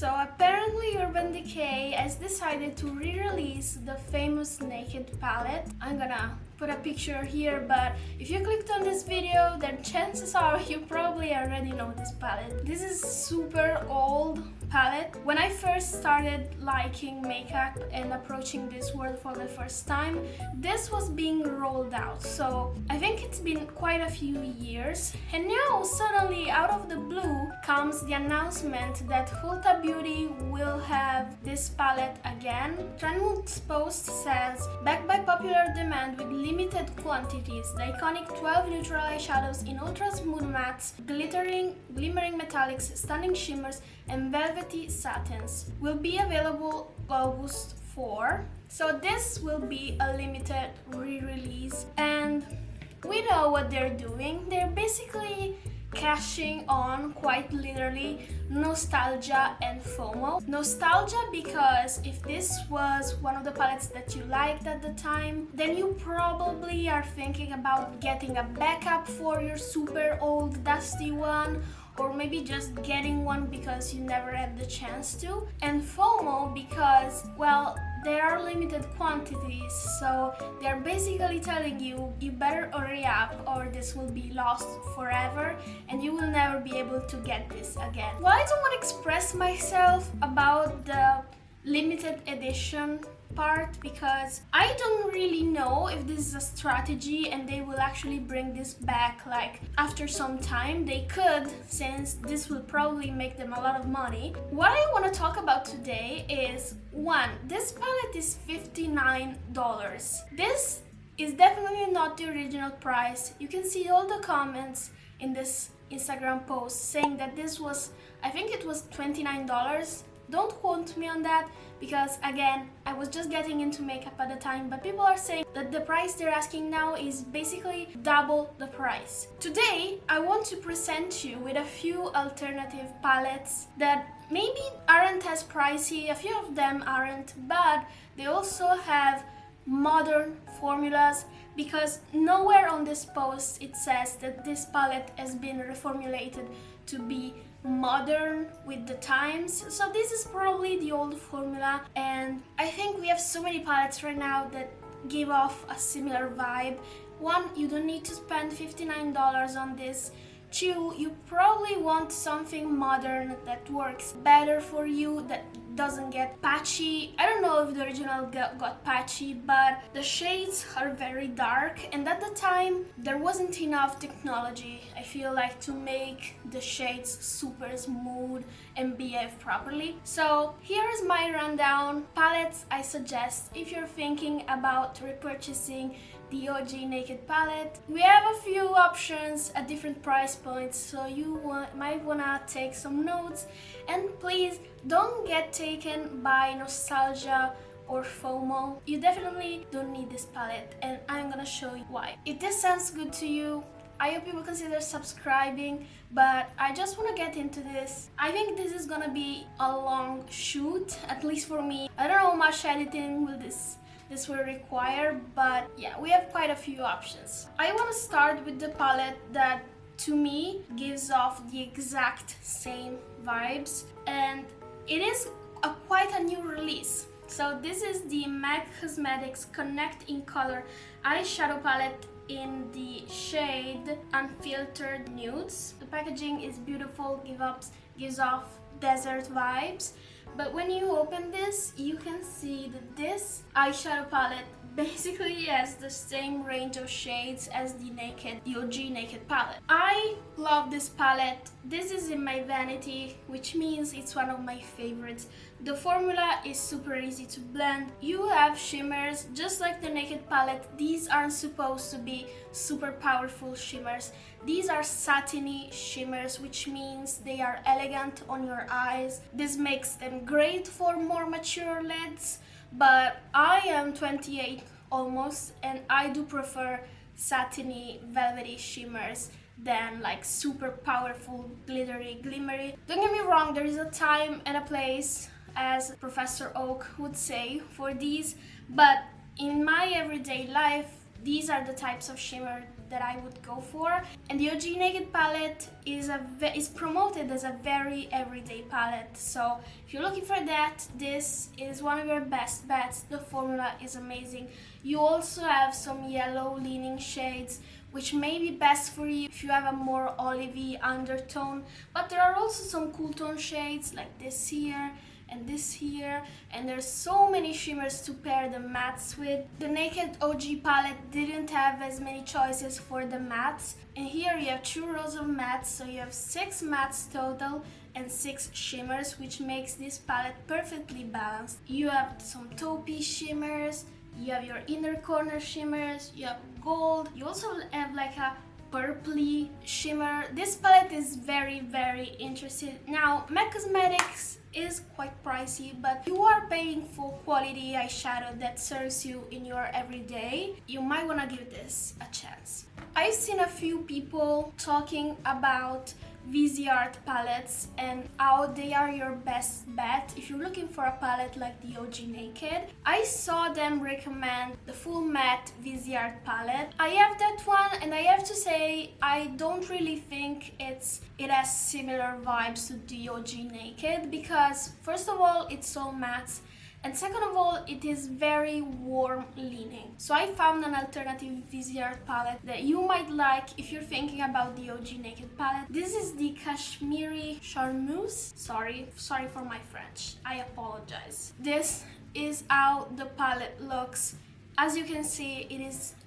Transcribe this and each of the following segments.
So apparently Urban Decay has decided to re-release the famous Naked palette. I'm gonna put a picture here, but if you clicked on this video, then chances are you probably already know this palette. This is super old palette. When I first started liking makeup and approaching this world for the first time, this was being rolled out. So I think it's been quite a few years, and now suddenly out of the blue comes the announcement that Ulta Beauty will have this palette again. Trendmood's post says, backed by popular demand with limited quantities, the iconic 12 neutral eyeshadows in ultra smooth mattes, glimmering metallics, stunning shimmers, and velvety satins will be available August 4. So this will be a limited re-release, and we know what they're doing. They're basically cashing on, quite literally, nostalgia and FOMO. Nostalgia because if this was one of the palettes that you liked at the time, then you probably are thinking about getting a backup for your super old dusty one, or maybe just getting one because you never had the chance to. And FOMO because, well, there are limited quantities, so they're basically telling you, you better hurry up or this will be lost forever and you will never be able to get this again. Well, I don't want to express myself about the limited edition part because I don't really know if this is a strategy and they will actually bring this back like after some time. They could, since this will probably make them a lot of money. What I want to talk about today is, one, this palette is $59. This is definitely not the original price. You can see all the comments in this Instagram post saying that this was, I think it was $29. Don't quote me on that because, again, I was just getting into makeup at the time, but people are saying that the price they're asking now is basically double the price. Today, I want to present you with a few alternative palettes that maybe aren't as pricey, a few of them aren't, but they also have modern formulas, because nowhere on this post it says that this palette has been reformulated to be modern with the times. So this is probably the old formula, and I think we have so many palettes right now that give off a similar vibe. One, you don't need to spend $59 on this. Two, you probably want something modern that works better for you, that doesn't get patchy. I don't know if the original got patchy, but the shades are very dark, and at the time there wasn't enough technology, I feel like, to make the shades super smooth and behave properly. So here is my rundown palettes I suggest if you're thinking about repurchasing the OG Naked palette. We have a few options at different price points, so you might wanna take some notes, and please don't get taken by nostalgia or FOMO. You definitely don't need this palette, and I'm gonna show you why. If this sounds good to you, I hope you will consider subscribing, but I just want to get into this. I think this is gonna be a long shoot, at least for me. I don't know how much editing will this will require, but yeah, we have quite a few options. I want to start with the palette that to me gives off the exact same vibes, and it is quite a new release. So this is the MAC Cosmetics Connect in Color eyeshadow palette in the shade Unfiltered Nudes. The packaging is beautiful, gives off desert vibes. But when you open this, you can see that this eyeshadow palette basically has the same range of shades as the OG Naked palette. I love this palette. This is in my vanity, which means it's one of my favorites. The formula is super easy to blend. You have shimmers, just like the Naked palette. These aren't supposed to be super powerful shimmers. These are satiny shimmers, which means they are elegant on your eyes. This makes them great for more mature lids, but I am 28 almost, and I do prefer satiny, velvety shimmers than like super powerful, glittery, glimmery. Don't get me wrong, there is a time and a place, as Professor Oak would say, for these, but in my everyday life, these are the types of shimmer that I would go for. And the OG Naked palette is promoted as a very everyday palette. So if you're looking for that, this is one of your best bets. The formula is amazing. You also have some yellow leaning shades, which may be best for you if you have a more olivey undertone. But there are also some cool tone shades like this here and this here, and there's so many shimmers to pair the mattes with. The Naked OG palette didn't have as many choices for the mattes, and here you have 2 rows of mattes, so you have 6 mattes total and 6 shimmers, which makes this palette perfectly balanced. You have some taupey shimmers, you have your inner corner shimmers, you have gold, you also have like a purpley shimmer. This palette is very interesting. Now, MAC Cosmetics is quite pricey, but you are paying for quality eyeshadow that serves you in your everyday. You might want to give this a chance. I've seen a few people talking about Viseart palettes and how they are your best bet if you're looking for a palette like the OG Naked. I saw them recommend the full matte Viseart palette. I have that one, and I have to say I don't really think it has similar vibes to the OG Naked, because first of all it's all matte, and second of all, it is very warm leaning. So I found an alternative Viseart palette that you might like if you're thinking about the OG Naked palette. This is the Kashmiri Charmeuse. Sorry for my French. I apologize. This is how the palette looks. As you can see,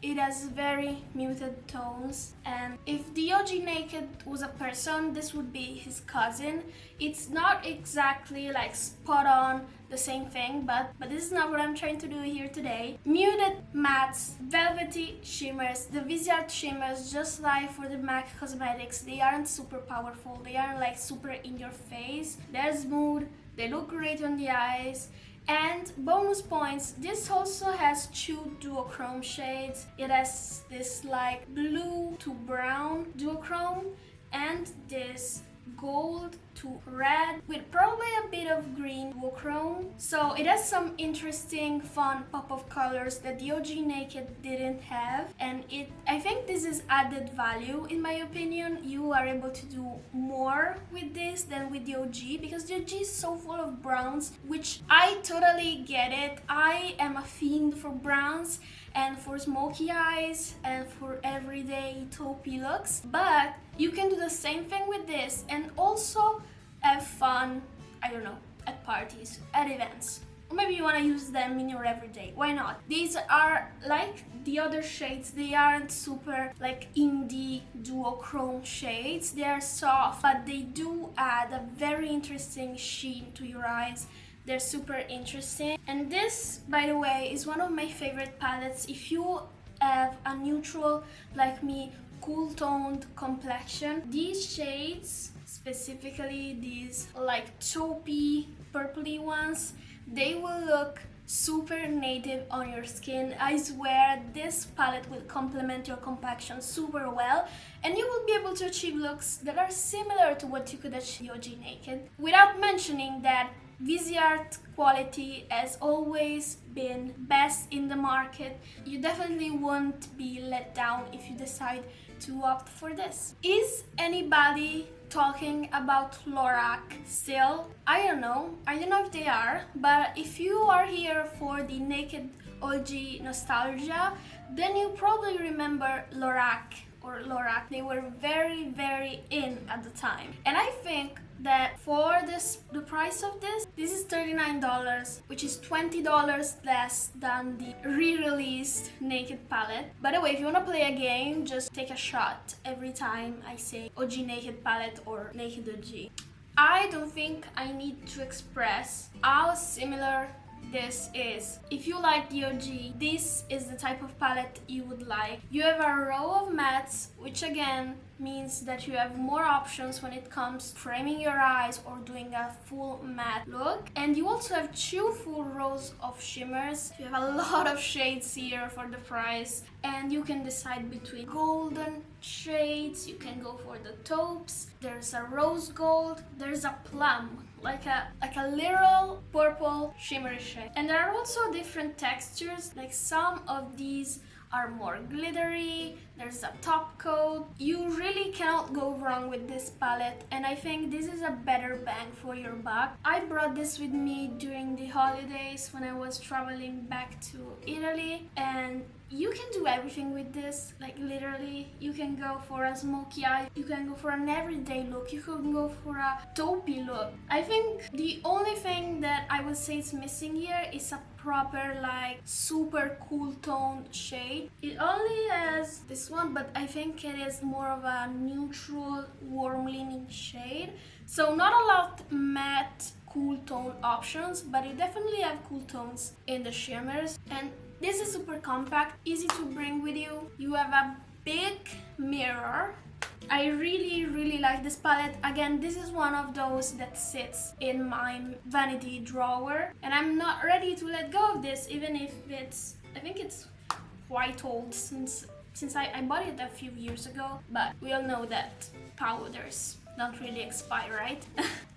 it has very muted tones, and if the OG Naked was a person, this would be his cousin. It's not exactly like spot on the same thing, but this is not what I'm trying to do here today. Muted mattes, velvety shimmers. The Viseart shimmers, just like for the MAC Cosmetics, they aren't super powerful. They aren't like super in your face. They're smooth, they look great on the eyes. And bonus points, this also has 2 duochrome shades. It has this like blue to brown duochrome and this gold to red with probably a bit of green duochrome. So it has some interesting fun pop of colors that the OG Naked didn't have, and I think this is added value in my opinion. You are able to do more with this than with the OG, because the OG is so full of browns, which I totally get it. I am a fiend for browns and for smoky eyes and for everyday taupey looks, but you can do the same thing with this and also have fun, I don't know, at parties, at events. Or maybe you want to use them in your everyday. Why not? These are like the other shades. They aren't super like indie duochrome shades. They are soft, but they do add a very interesting sheen to your eyes. They're super interesting. And this, by the way, is one of my favorite palettes if you have a neutral, like me, cool toned complexion. These shades, specifically these like taupey purpley ones, they will look super native on your skin. I swear this palette will complement your complexion super well, and you will be able to achieve looks that are similar to what you could achieve OG Naked, without mentioning that Viseart quality has always been best in the market. You definitely won't be let down if you decide to opt for this. Is anybody talking about Lorac still? I don't know if they are, but if you are here for the Naked OG nostalgia, then you probably remember Lorac or Lorac. They were very in at the time, and I think that for the price of this is $39, which is $20 less than the re-released Naked palette. By the way, if you want to play a game, just take a shot every time I say OG Naked palette or Naked OG. I don't think I need to express how similar this is. If you like the OG, this is the type of palette you would like. You have a row of mattes, which again means that you have more options when it comes to framing your eyes or doing a full matte look. And you also have 2 full rows of shimmers. You have a lot of shades here for the price, and you can decide between golden shades, you can go for the taupes, there's a rose gold, there's a plum, like a literal purple shimmery shade. And there are also different textures, like some of these are more glittery. There's a top coat. You really cannot go wrong with this palette, and I think this is a better bang for your buck. I brought this with me during the holidays when I was traveling back to Italy, and you can do everything with this, like literally. You can go for a smoky eye, you can go for an everyday look, you can go for a taupey look. I think the only thing that I would say is missing here is a proper like super cool tone shade. It only has this one, but I think it is more of a neutral warm leaning shade, so not a lot matte cool tone options, but you definitely have cool tones in the shimmers. And this is super compact, easy to bring with you. You have a big mirror. I really like this palette. Again, this is one of those that sits in my vanity drawer, and I'm not ready to let go of this, even if it's, I think it's quite old since I bought it a few years ago, but we all know that powders don't really expire, right?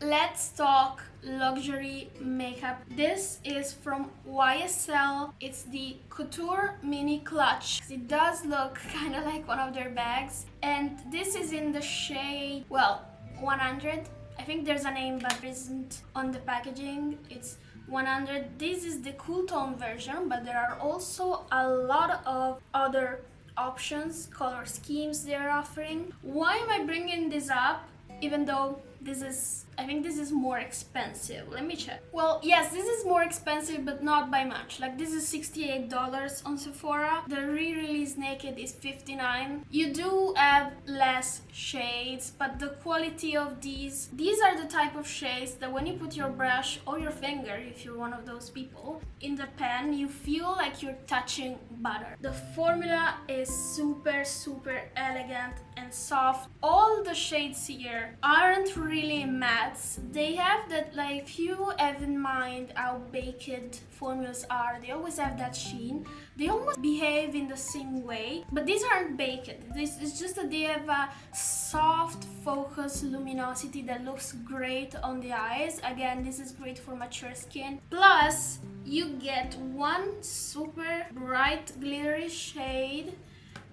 Let's talk luxury makeup. This is from YSL. It's the Couture Mini Clutch. It does look kind of like one of their bags, and this is in the shade, well, 100. I think there's a name, but it isn't on the packaging. It's 100. This is the cool tone version, but there are also a lot of other options, color schemes they're offering. Why am I bringing this up? Even though this is, I think this is more expensive. Let me check. Well, yes, this is more expensive, but not by much. Like, this is $68 on Sephora. The re-release Naked is $59. You do have less shades, but the quality of these are the type of shades that when you put your brush or your finger, if you're one of those people, in the pen, you feel like you're touching butter. The formula is super elegant and soft. All the shades here aren't really mattes. They have that, like, if you have in mind how baked formulas are, they always have that sheen. They almost behave in the same way, but these aren't baked. This is just that they have a soft focus luminosity that looks great on the eyes. Again, this is great for mature skin. Plus, you get one super bright glittery shade,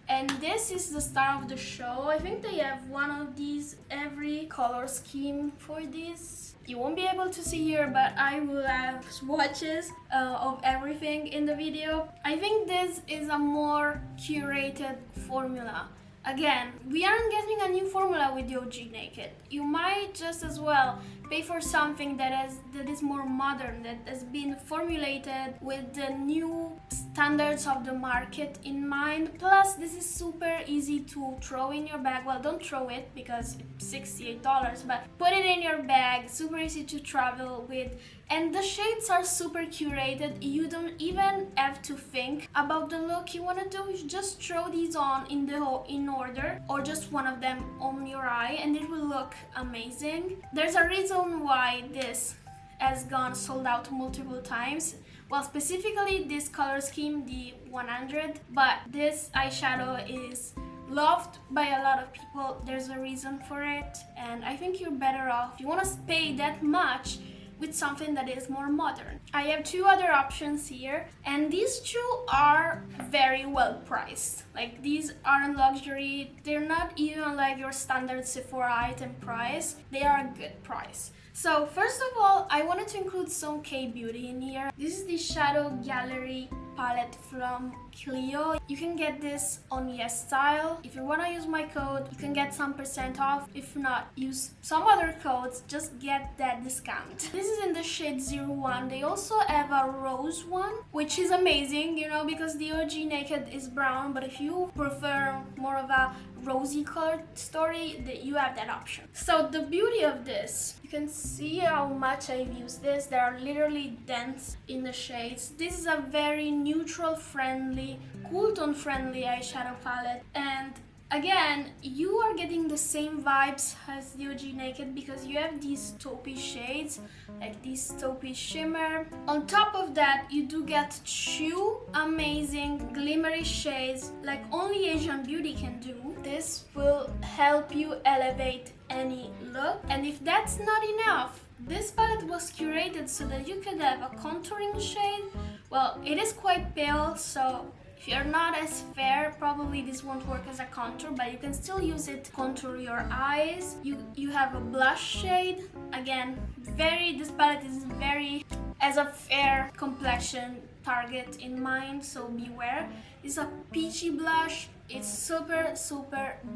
and this is the star of the show. I think they have one of these every color scheme for this. You won't be able to see here, but I will have swatches of everything in the video. I think this is a more curated formula. Again, we aren't getting a new formula with the OG Naked. You might just as well pay for something that is more modern, that has been formulated with the new standards of the market in mind. Plus, this is super easy to throw in your bag. Well, don't throw it because it's $68, but put it in your bag. Super easy to travel with. And the shades are super curated. You don't even have to think about the look you want to do. You just throw these on in order, or just one of them on your eye, and it will look amazing. There's a reason why this has gone sold out multiple times. Well, specifically this color scheme, the 100, but this eyeshadow is loved by a lot of people. There's a reason for it, and I think you're better off, if you want to pay that much, with something that is more modern. I have two other options here, and these two are very well priced. Like, these aren't luxury, they're not even like your standard Sephora item price. They are a good price. So first of all, I wanted to include some K-Beauty in here. This is the Shadow Gallery palette from Clio. You can get this on YesStyle. If you want to use my code, you can get some % off. If not, use some other codes, just get that discount. This is in the shade 01. They also have a rose one, which is amazing, you know, because the OG Naked is brown, but if you prefer more of a rosy colored story, that you have that option. So the beauty of this, you can see how much I've used this. There are literally dents in the shades. This is a very neutral friendly, cool tone friendly eyeshadow palette, and again, you are getting the same vibes as the OG Naked because you have these taupey shades, like this taupey shimmer. On top of that, you do get two amazing glimmery shades like only Asian Beauty can do. This will help you elevate any look. And if that's not enough, this palette was curated so that you could have a contouring shade. Well, it is quite pale, so If you're not as fair, probably this won't work as a contour, but you can still use it to contour your eyes. You have a blush shade. Again, this palette is very as a fair complexion target in mind, so beware. It's a peachy blush. It's super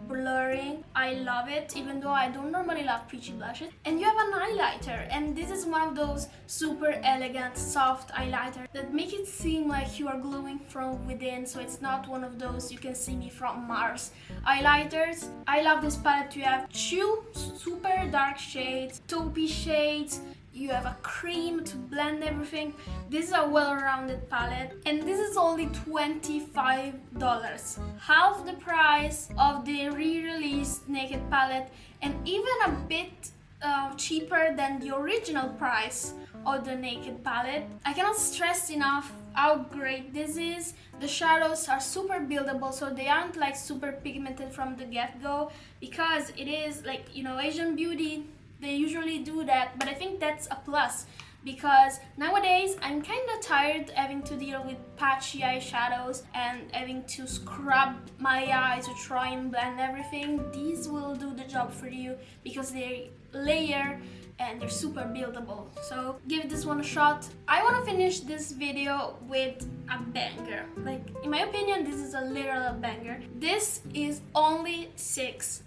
blurring. I love it, even though I don't normally love peachy blushes. And you have an highlighter, and this is one of those super elegant soft highlighters that make it seem like you are glowing from within, so it's not one of those you can see me from Mars highlighters. I love this palette. You have two super dark shades, taupey shades. You have a cream to blend everything. This is a well-rounded palette, and this is only $25, half the price of the re-released Naked palette, and even a bit cheaper than the original price of the Naked palette. I cannot stress enough how great this is. The shadows are super buildable, so they aren't like super pigmented from the get-go, because it is like, you know, Asian beauty, they usually do that, but I think that's a plus, because nowadays I'm kind of tired having to deal with patchy eyeshadows and having to scrub my eyes to try and blend everything. These will do the job for you because they layer and they're super buildable. So give this one a shot. I want to finish this video with a banger. Like, in my opinion, this is a literal banger. This is only $6,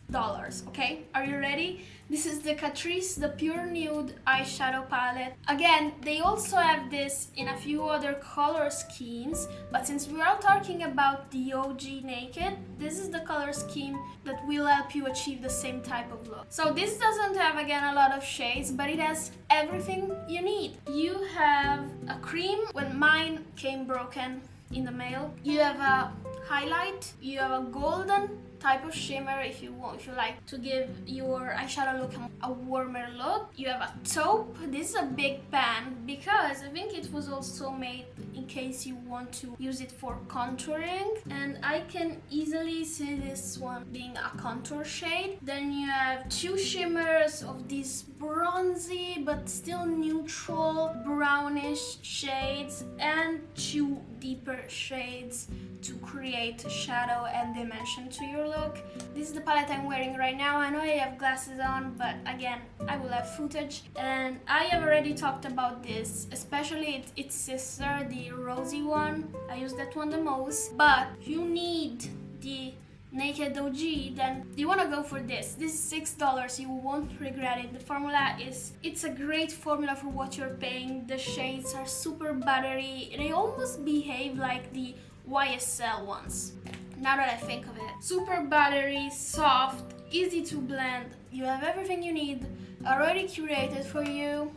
okay? Are you ready? This is the Catrice, the Pure Nude eyeshadow palette. Again, they also have this in a few other color schemes, but since we are talking about the OG Naked, this is the color scheme that will help you achieve the same type of look. So this doesn't have, again, a lot of shades, but it has everything you need. You have a cream, when mine came broken in the mail. You have a highlight, you have a golden type of shimmer if you like to give your eyeshadow look a warmer look. You have a taupe. This is a big pan because I think it was also made in case you want to use it for contouring, and I can easily see this one being a contour shade. Then you have two shimmers of these bronzy but still neutral brownish shades, and two deeper shades to create shadow and dimension to your look. This is the palette I'm wearing right now. I know I have glasses on, but again, I will have footage, and I have already talked about this, especially its sister, the rosy one. I use that one the most, but if you need the Naked OG, then you want to go for this. This is $6. You won't regret it. The formula it's a great formula for what you're paying. The shades are super buttery. They almost behave like the YSL ones, now that I think of it. Super buttery, soft, easy to blend. You have everything you need already curated for you.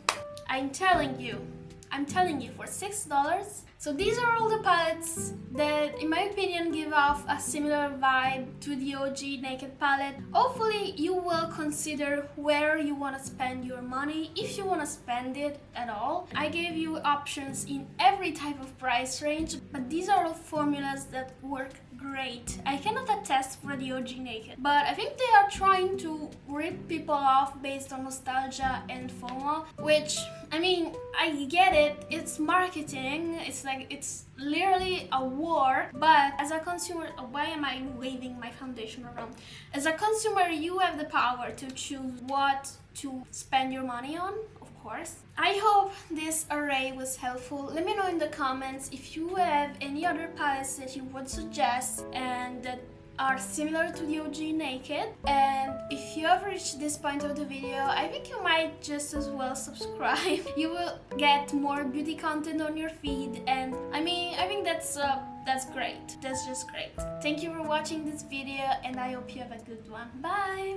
I'm telling you, for $6. So these are all the palettes that, in my opinion, give off a similar vibe to the OG Naked palette. Hopefully you will consider where you want to spend your money, if you want to spend it at all. I gave you options in every type of price range, but these are all formulas that work great. I cannot attest for the OG Naked, but I think they are trying to rip people off based on nostalgia and FOMO, which, I mean, I get it, it's marketing, it's literally a war, but as a consumer, why am I waving my foundation around? As a consumer, you have the power to choose what to spend your money on, of course. I hope this array was helpful. Let me know in the comments if you have any other palettes that you would suggest and that are similar to the OG Naked. And if you have reached this point of the video, I think you might just as well subscribe. You will get more beauty content on your feed, and I mean, I think that's great. That's just great. Thank you for watching this video, and I hope you have a good one. Bye!